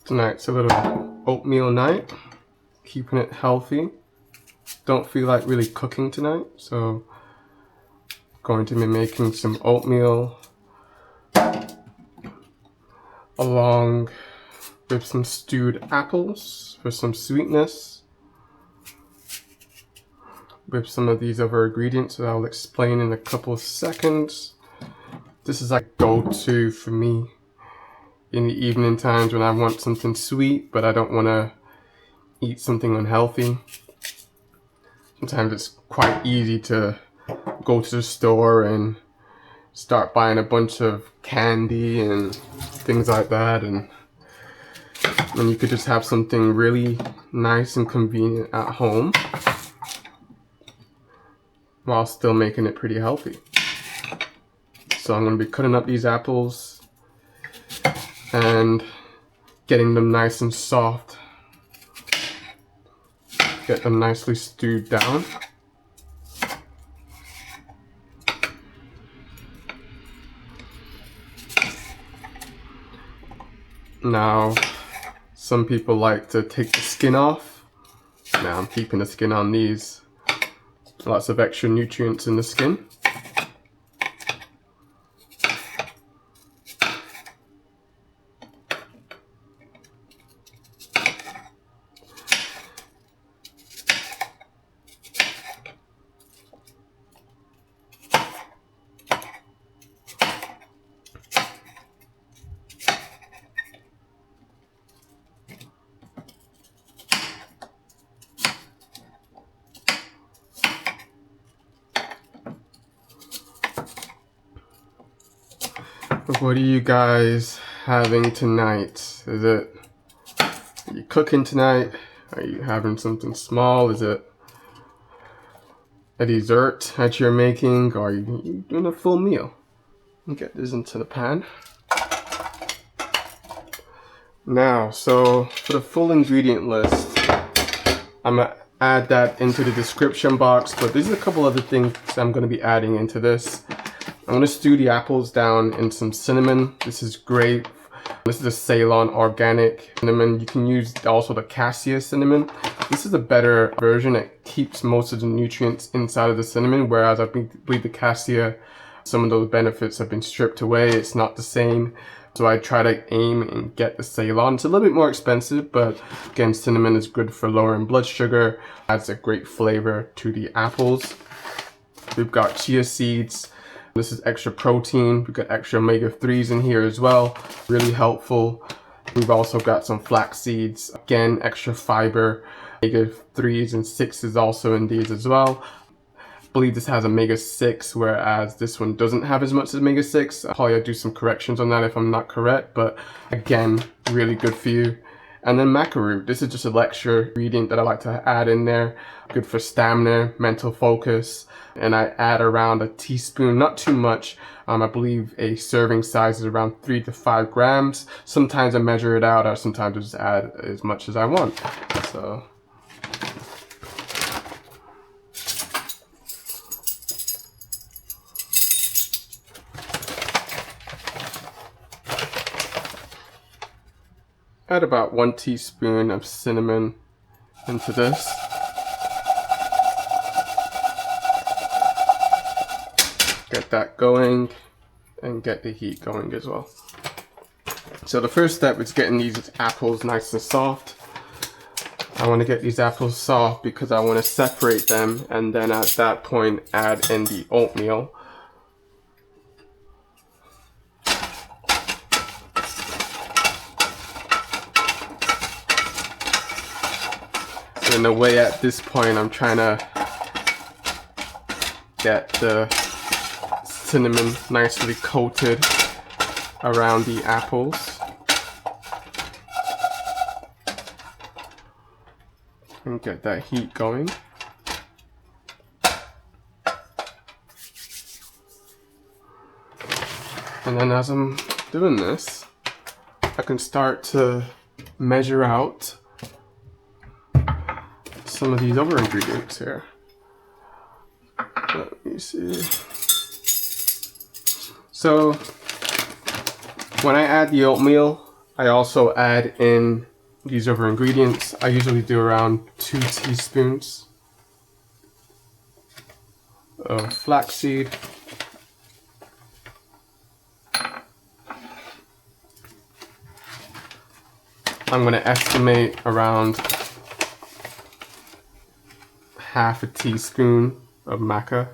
Tonight's a little oatmeal night, keeping it healthy. Don't feel like really cooking tonight, so going to be making some oatmeal along with some stewed apples for some sweetness, with some of these other ingredients that I'll explain in a couple of seconds. This is like go-to for me in the evening times when I want something sweet, but I don't want to eat something unhealthy. Sometimes it's quite easy to go to the store and start buying a bunch of candy and things like that, and you could just have something really nice and convenient at home while still making it pretty healthy. So I'm going to be cutting up these apples and getting them nice and soft. Get them nicely stewed down. Now, some people like to take the skin off. Now I'm keeping the skin on these. Lots of extra nutrients in the skin. What are you guys having tonight? Are you cooking tonight? Are you having something small? Is it a dessert that you're making? Or are you doing a full meal? Get this into the pan. Now, so for the full ingredient list, I'm gonna add that into the description box, but there's a couple other things I'm gonna be adding into this. I'm going to stew the apples down in some cinnamon. This is great. This is a Ceylon organic cinnamon. You can use also the cassia cinnamon. This is a better version. It keeps most of the nutrients inside of the cinnamon, whereas I believe the cassia, some of those benefits have been stripped away. It's not the same. So I try to aim and get the Ceylon. It's a little bit more expensive, but again, cinnamon is good for lowering blood sugar. Adds a great flavor to the apples. We've got chia seeds. This is extra protein. We've got extra omega-3s in here as well. Really helpful. We've also got some flax seeds. Again, extra fiber. Omega-3s and 6s also in these as well. I believe this has omega-6, whereas this one doesn't have as much as omega-6. I'll probably do some corrections on that if I'm not correct, but again, really good for you. And then maca root. This is just an extra ingredient that I like to add in there. Good for stamina, mental focus. And I add around a teaspoon, not too much. I believe a serving size is around 3 to 5 grams. Sometimes I measure it out, or sometimes I just add as much as I want. So. Add about 1 teaspoon of cinnamon into this. Get that going and get the heat going as well. So the first step is getting these apples nice and soft. I want to get these apples soft because I want to separate them, and then at that point add in the oatmeal. In a way, at this point I'm trying to get the cinnamon nicely coated around the apples and get that heat going. And then as I'm doing this, I can start to measure out some of these other ingredients here. Let me see. So when I add the oatmeal, I also add in these other ingredients. I usually do around 2 teaspoons of flaxseed. I'm going to estimate around half a teaspoon of maca.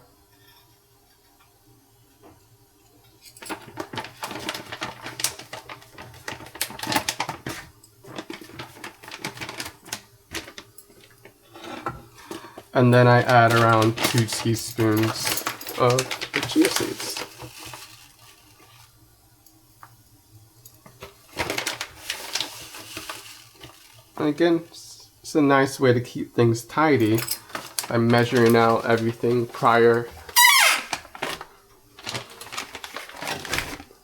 And then I add around 2 teaspoons of the chia seeds. And again, it's a nice way to keep things tidy by measuring out everything prior.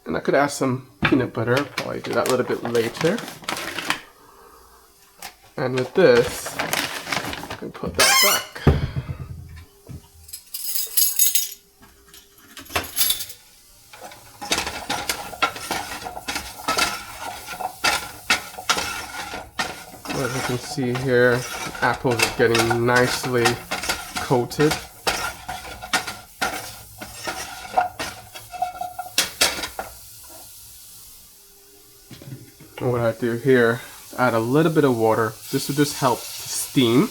And I could add some peanut butter, probably do that a little bit later. And with this, I can put that back. As you can see here, the apples are getting nicely coated. And what I do here is add a little bit of water. This will just help steam,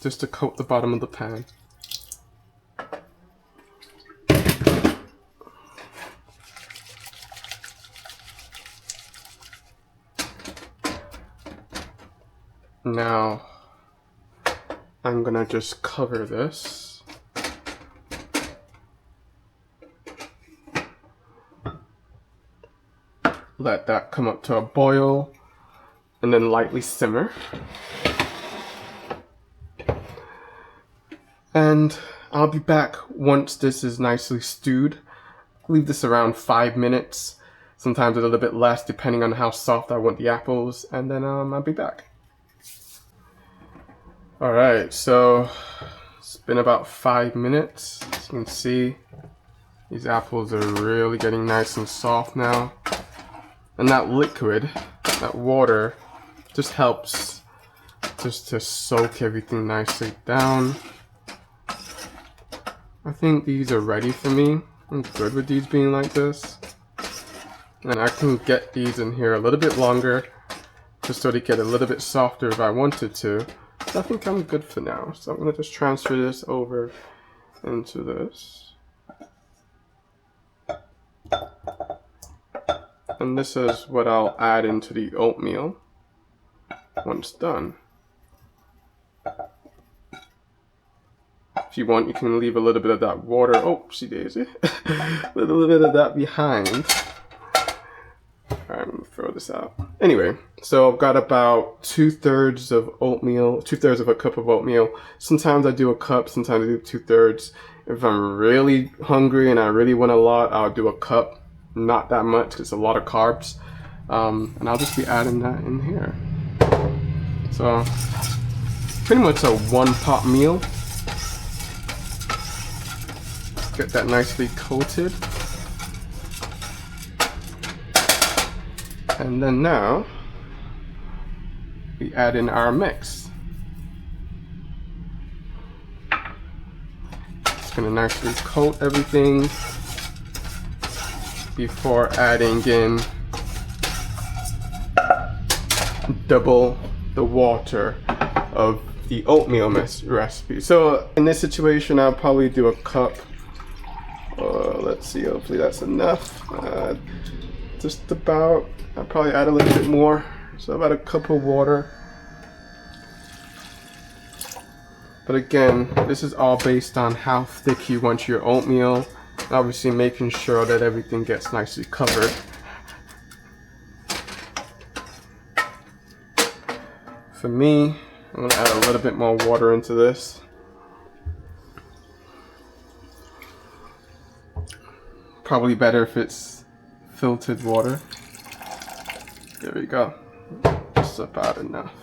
just to coat the bottom of the pan. Now, I'm gonna just cover this. Let that come up to a boil and then lightly simmer. And I'll be back once this is nicely stewed. Leave this around 5 minutes, sometimes a little bit less depending on how soft I want the apples, and then I'll be back. Alright, so it's been about 5 minutes. As you can see, these apples are really getting nice and soft now. And that liquid, that water, just helps just to soak everything nicely down. I think these are ready for me. I'm good with these being like this. And I can get these in here a little bit longer, just so they get a little bit softer if I wanted to. I think I'm good for now, so I'm going to just transfer this over into this. And this is what I'll add into the oatmeal once done. If you want, you can leave a little bit of that water, oopsie daisy, a little bit of that behind. I'm gonna throw this out. Anyway, so I've got about 2/3 of oatmeal, 2/3 of a cup of oatmeal. Sometimes I do a cup, sometimes I do 2/3. If I'm really hungry and I really want a lot, I'll do a cup. Not that much, because it's a lot of carbs. And I'll just be adding that in here. So, pretty much a 1-pot meal. Get that nicely coated. And then now, we add in our mix. Just gonna nicely coat everything before adding in double the water of the oatmeal recipe. So in this situation, I'll probably do a cup. Let's see, hopefully that's enough. Just about, I'll probably add a little bit more. So about a cup of water. But again, this is all based on how thick you want your oatmeal. Obviously making sure that everything gets nicely covered. For me, I'm gonna add a little bit more water into this. Probably better if it's filtered water. There we go. Just about enough.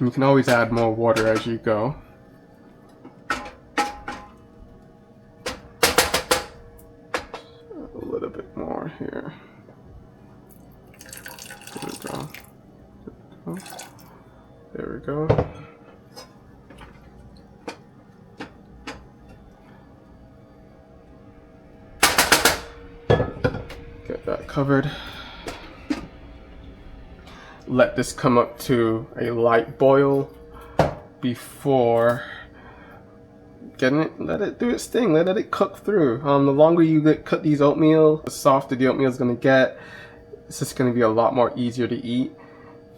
You can always add more water as you go. A little bit more here. There we go. There we go. Get that covered. Let this come up to a light boil before getting it. Let it do its thing. Let it cook through. The longer you cook these oatmeal, the softer the oatmeal is going to get. It's just going to be a lot more easier to eat.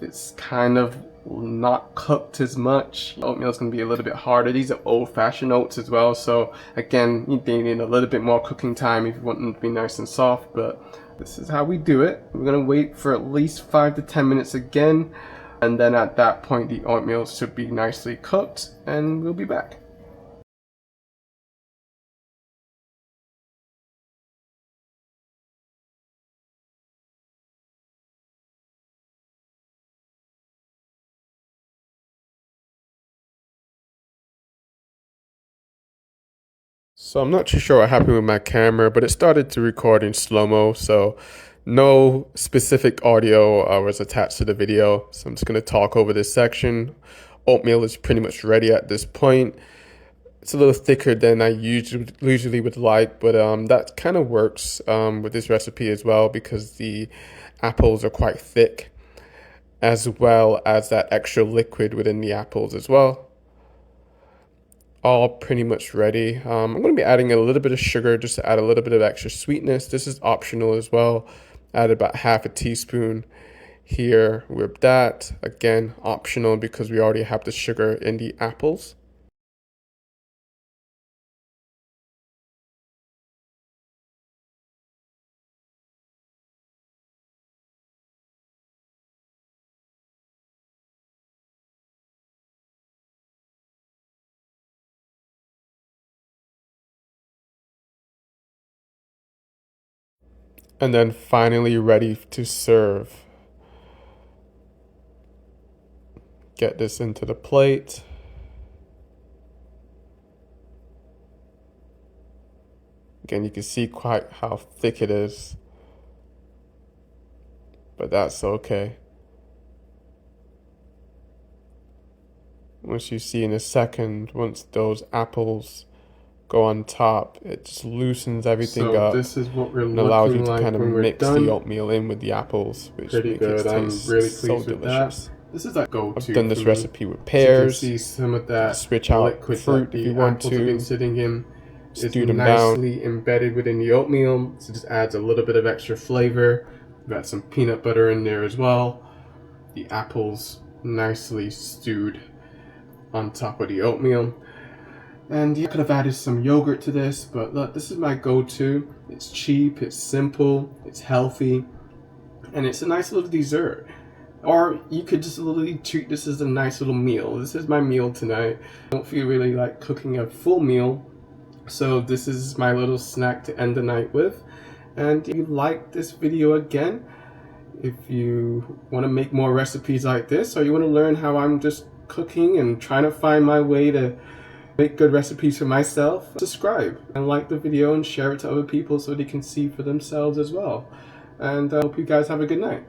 It's kind of not cooked as much. Oatmeal is going to be a little bit harder. These are old-fashioned oats as well, so again, you need a little bit more cooking time if you want them to be nice and soft, but this is how we do it. We're going to wait for at least 5 to 10 minutes again, and then at that point the oatmeal should be nicely cooked, and we'll be back. So I'm not too sure what happened with my camera, but it started to record in slow-mo, so no specific audio was attached to the video. So I'm just going to talk over this section. Oatmeal is pretty much ready at this point. It's a little thicker than I usually would like, but that kind of works with this recipe as well because the apples are quite thick, as well as that extra liquid within the apples as well. All pretty much ready. I'm going to be adding a little bit of sugar just to add a little bit of extra sweetness. This is optional as well. Add about half a teaspoon here with that. Again, optional because we already have the sugar in the apples. And then finally ready to serve. Get this into the plate. Again, you can see quite how thick it is, but that's okay. Once you see in a second, once those apples go on top, it just loosens everything up. This is what we're and allows you to kind of mix the oatmeal in with the apples, which makes it taste so delicious. This is like go-to. I've done this recipe with pears. So you can see some of that switch out fruit if you want to. Been sitting in. It's nicely embedded within the oatmeal, so it just adds a little bit of extra flavor. We've got some peanut butter in there as well. The apples nicely stewed on top of the oatmeal. And you could have added some yogurt to this, but look, this is my go-to. It's cheap, it's simple, it's healthy, and it's a nice little dessert. Or you could just literally treat this as a nice little meal. This is my meal tonight. I don't feel really like cooking a full meal, so this is my little snack to end the night with. And if you like this video again, if you want to make more recipes like this, or you want to learn how I'm just cooking and trying to find my way to make good recipes for myself, subscribe and like the video and share it to other people so they can see for themselves as well. And I hope you guys have a good night.